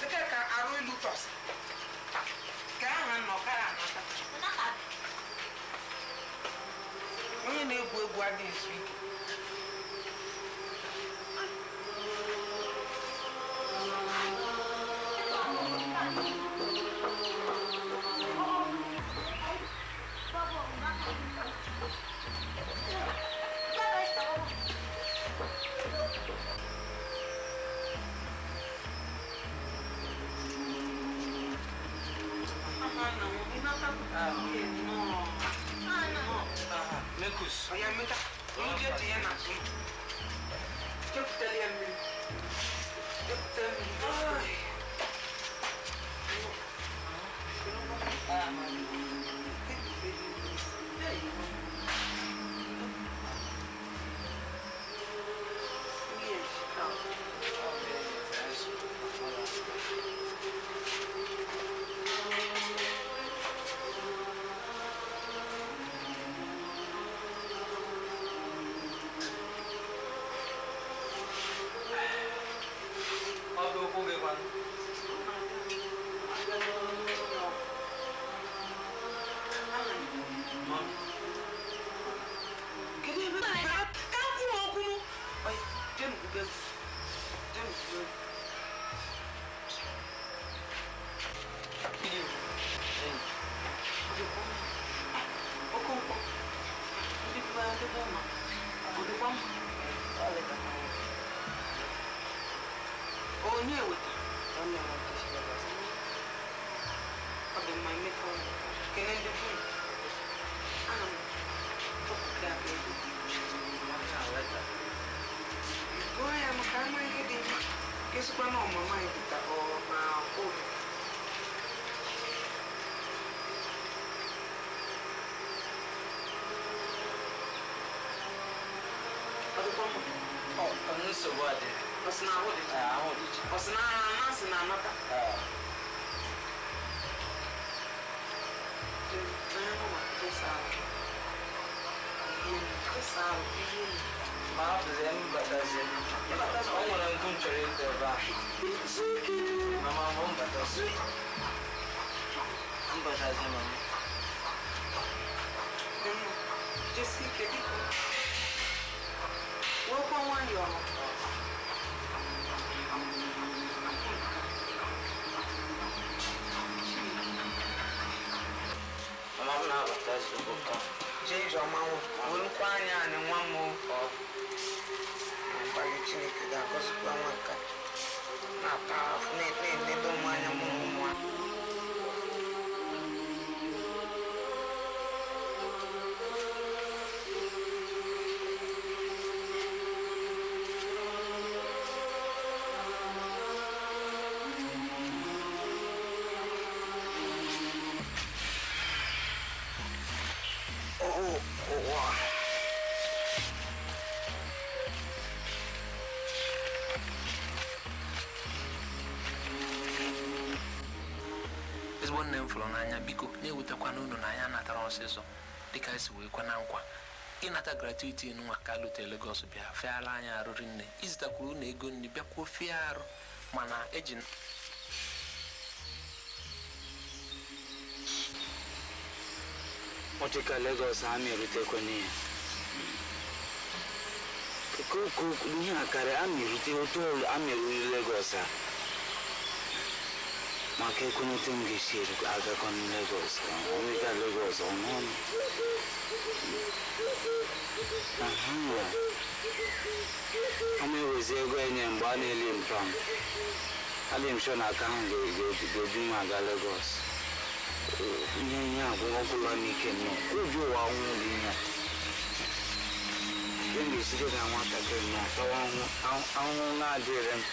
ka arụ ilu tọs ka aha nọ kara anata onye na-egwu egwu adịghị ezu ike Mekus. Oh ya, minta. Ini dia dia nasi. Cepat dia ambil. Cepat. Inata gratuity nwa ka lote Lagos bịa fiala anya arụrị nne izitakwuru na ego nni bịakwuo fiarụ mana eji Motika Lagos ami rute kwani ko dunia kare ami rute hotel ami rute Lagos make kuno tengi shir aga kon Lagos omika Lagos onon Ame wezego enye mbane limpam alimshona kange gojuma ga Lagos nyanya kunokulo nikeno kujo wa undinya Yengi sirega mwata keno tawangu na direm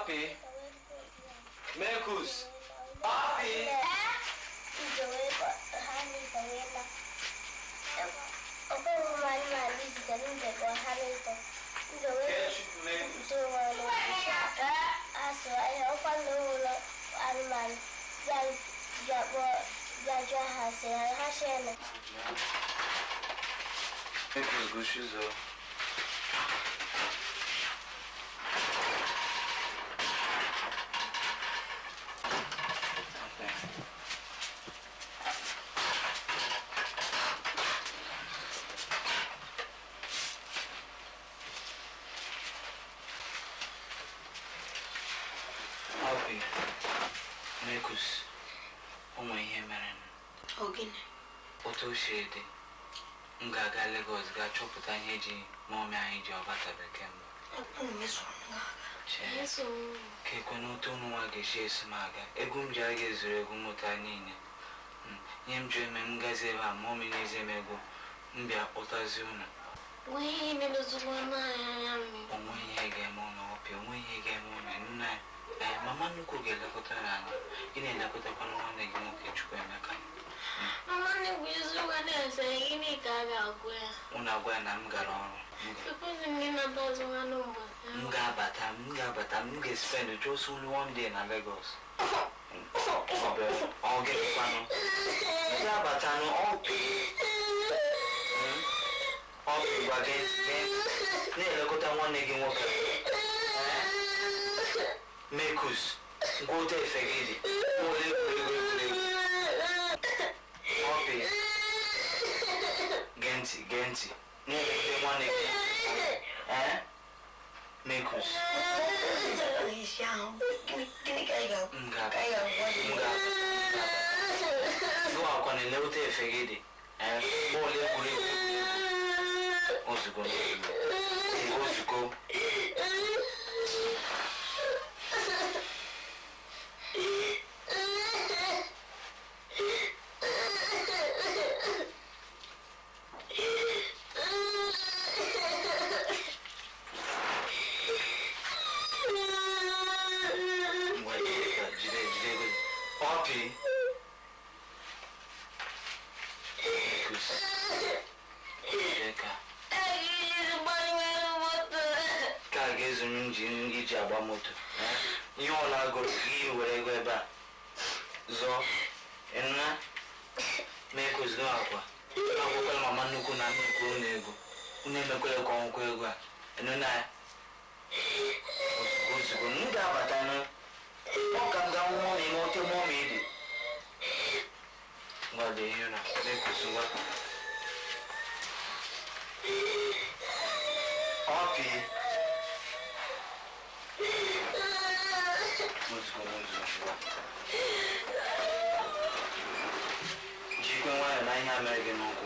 Papi, Mekus, Papi. Viajou a raça, a Rachel. É que os gostos ou Abi, Mekus, uma yemeran. Ogine. Oto shede. Nga ga Lagos ga chọpụta ihe ji mọmị anyị ji ọbata bekee mbụ. Yesu. Kekwe n'otu ụnụ nwa ga-esi esi m aga. Ego m ji aga ezuru ego mmụta niile. Nye m jụ eme m gazi ebe a mọmị na-eze m ego m bịa kpọtazi ụnụ. Onwe ihe ga-eme ụnụ ọpịa, onwe ihe ga-eme ụnụ nna ya. Mama nnukwu ga-elekọta ya anya. Ị na-elekọtakwa nwanne gị nwoke Chukwuemeka. Mama nnukwu eziokwu na-ese gịnị ka a ga-agwa ya? Ụnụ agwa ya na m gara ọrụ. M ga-abata, m ga-spend just only one day na Lagos. Ọ ga-ekwanụ. M ga-abatanụ ọpị gwa gị na-elekọta nwanne gị nwoke. Mekus, gote efe gị dị. Ole egwuregwu. Ọpị, gee ntị. Na-elekọta nwanne gị. Mekus. Gụọ akwa na-elekọta efe gị dị. Ole egwuregwu. Ozugbo. Papi. Ka ji agba moto. Ihe ọla agụrụ gị were ego ebe a. Zọọ. Nna. Mekus gị akwa. Agwakwala mama nnukwu na nnukwu ụlọ ego. Unu emekwala ka ọnwụkwa ego a. Enu na ya. Ozugbo m ga-abata nụ. Ọ ka m ga-anwụ mọ na ote mọ ma ịdị. Ngwa dị ihe na Mekus ngwa. Ọpị. Jikwe nwayọ na ihe a mere gị n'ụkwụ.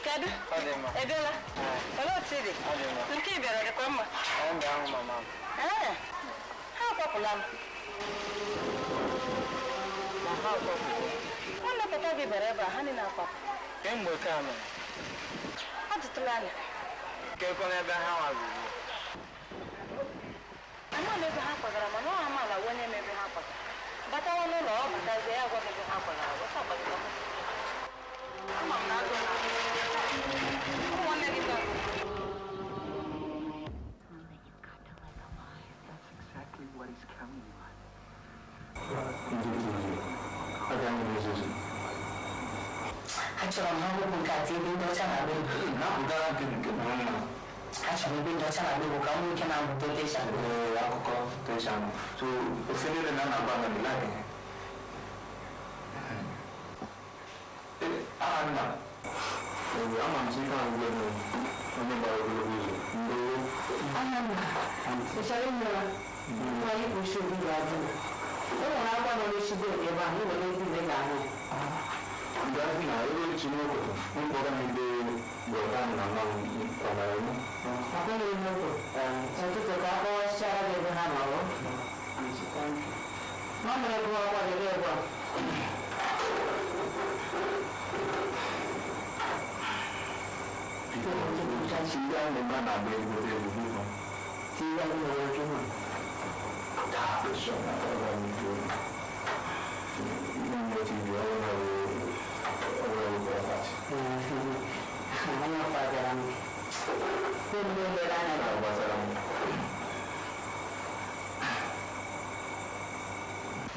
Kedu? Ebela? Olee otu ị dị? Nke ị bịara dịkwa mma? Ha akwapụla m. Nwanne papa gị bịara ebe a, ha niile akwapụ. Kemgbe oke a mere? Ọ dịtụla anya. Kekọ n'ebe ha nwaziri? Ama m ebe ha kwagara, mana ọ amaala onye m ebe ha kwagara. Batawa n'ụlọ, ọ batazie ya gwa m ebe ha kwagara. achọrọ m ha wepụ nke ati ebe ndị ọcha na-agba egwu na-apụtara nke mma. achọrọ m ebe ndị ọcha na-agba egwu ka m nwee ike na-amụta tesha akụkọ tesha so ofe niile na-agba na miladi aha nna ama m ife ahụ gwe onye gbara ogologo ụzọ aha nna ịchọrọ imere nwa ịkpụ isi obi ya adị o nwere akwa nọ n'echigo ebe ahụ iwere ezi ime ga-ahụ ndị ahụ na ebe echi n'okoto mkpọrọ m ebe gbọta na nwa m kwabara m akwụghị moto ụtụtụ ka akọwachara gị ebe ha nọrọ ma mere bụ akwa gị ebe a Sehingga memang ada ibu-ibu tidak boleh cuma tak bersama orang itu menjadi dia orang berapa hanya pelajaran pembelajaran apa pelajaran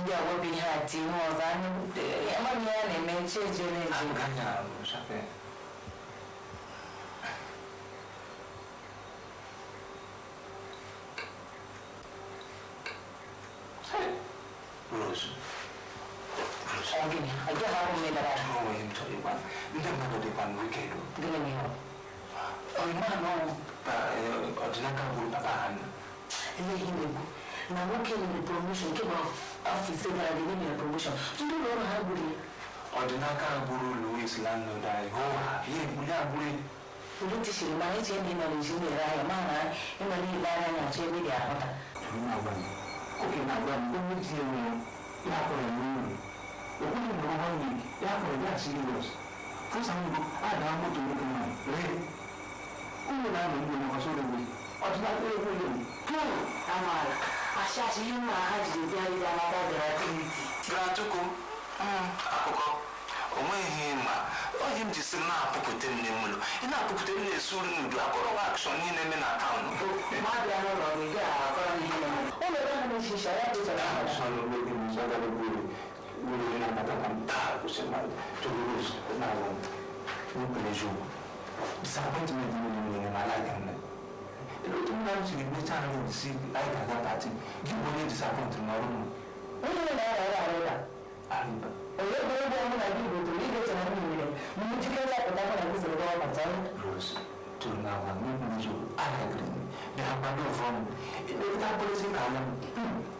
dia lebih hati orang emang dia nih mencejelah angkanya sampai gini aja kamu mendengar oh yang cari pan tidak ada di pan weekend gini nih oh mana ordinary kabul apaan ini bu na mungkin ini promotion ke mau office ada di ini promotion itu orang haburi ordinary kabul Louis Lando dai oh iya punya buri itu sih mana sih ini mana sih ini raya mana ini ini raya yang sih dia apa Naban oke Naban itu sih ya apa yang Okuli mwangi yako ya serious. Sasa Mungu ada mtu mkubwa. Huyu na Mungu na kasoro hivi. Atuna hiyo. amala ashashi yuma haji dia ida na da gratuity. Gratuko. Akụkọ. Onweghị ma onye m jisi na-apụpụta nne m ụlọ. Ị na-apụpụta nne esuru n'udu akọrọ akshọn niile eme na taụn. Mmadụ ya n'ụlọ gị ga-akọrọ ihe eme. Ụlọ ebe ahụ n'ishisha ya dịchara ahụ. Sọlọ n'oge m sọlọ n'ogburu. Wuli na katakan ta kusema turuhusu na wupele jogo. Disappointment ni malaga na. Ilo tumna msili mecha na msi aika za pati. Gibo ni disappointment na rumu. Ile na ara. Ariba. Ile bado mwana gibo tu ile tena mimi. Mimi tikeza kutaka na kuzo kwa patani. Rose. Tuna wa mimi ndio ala green. Ni hapana from. Ile policy kala.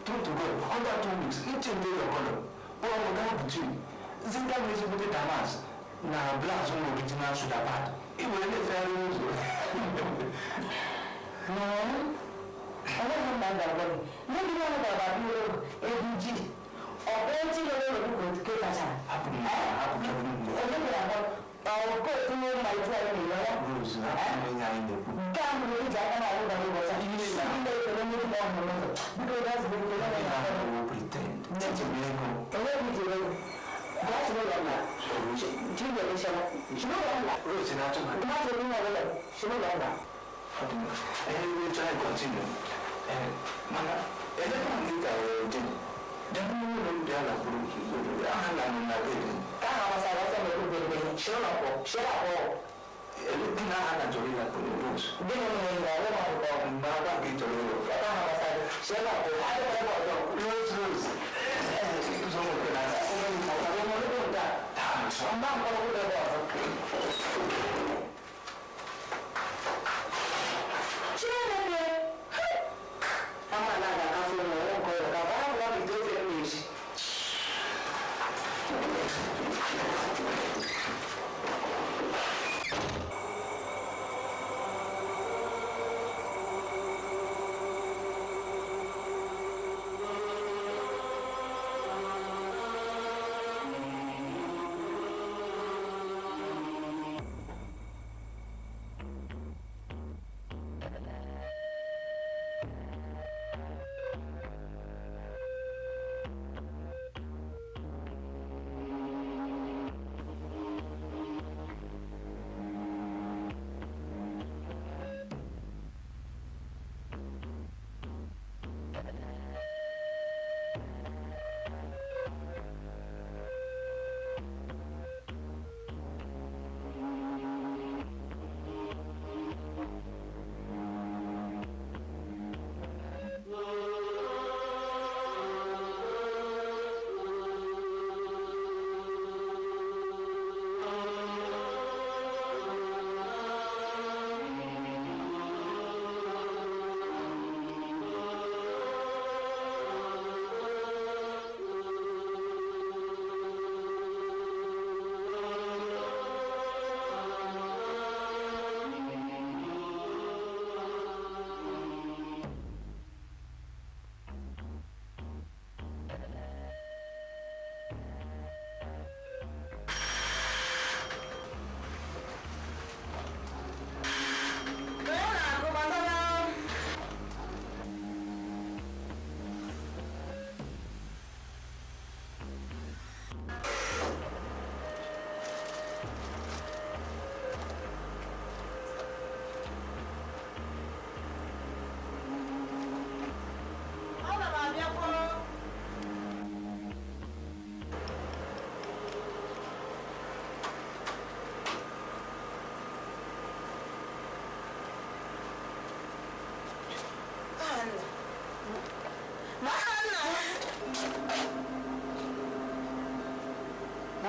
To go. Under 2 weeks. Each and every color. Well, we got to Zinga music with the Damas. Now, blast on original should have had. It will be very easy. No, I don't know that one. Maybe one about you, ABG. Or plenty of people go to Kata. Happen. I'll go to my twelve. Rose, I'm Can't believe that I don't know. Because that's the pretend. That's a miracle. That's what I'm not. She knows that. Rose, not to my mother. She knows that. And we will try to continue. Mana, everyone think I did. Then we will do the other group. I am not getting. Shut up. Everything I had to read up on the books. Then I'm not going to read. Shut up. I don't know. Rose. So, I'm not going to do that.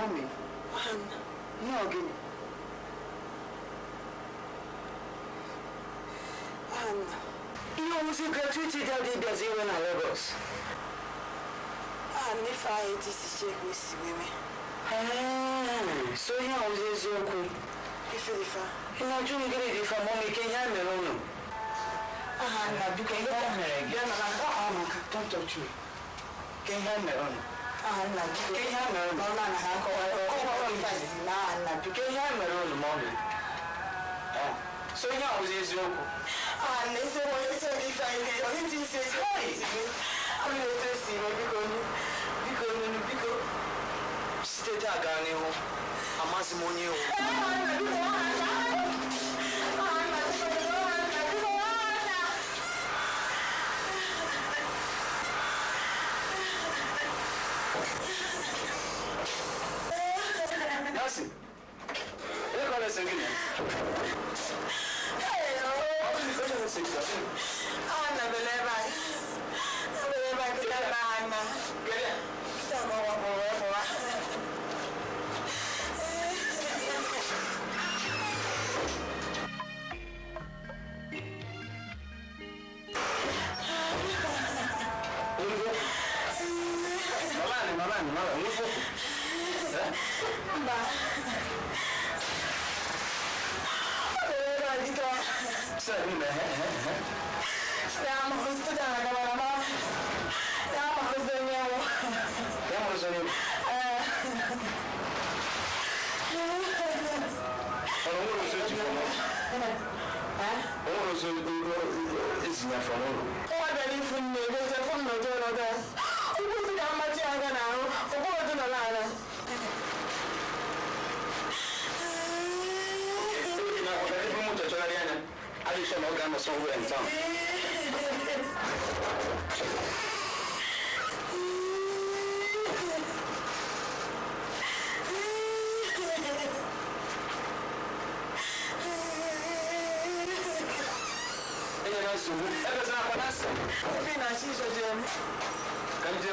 Mommy. Anna. No, again. Anna. You almost graduated out in Lagos. And if I had this check with women. So you always so cool. If you differ. You know, you get it from Mommy, can you have me alone? Anna, you can get me again. Don't touch me. Can you have me alone? Anna, you can have me alone. Anna, you can have me alone, Mommy. So you always so cool. And they say, well, it's only Friday. I didn't say, I'm going to see you because State Agani, I'm asking you. Nothing. Look at us again. Somewhere in town. Can you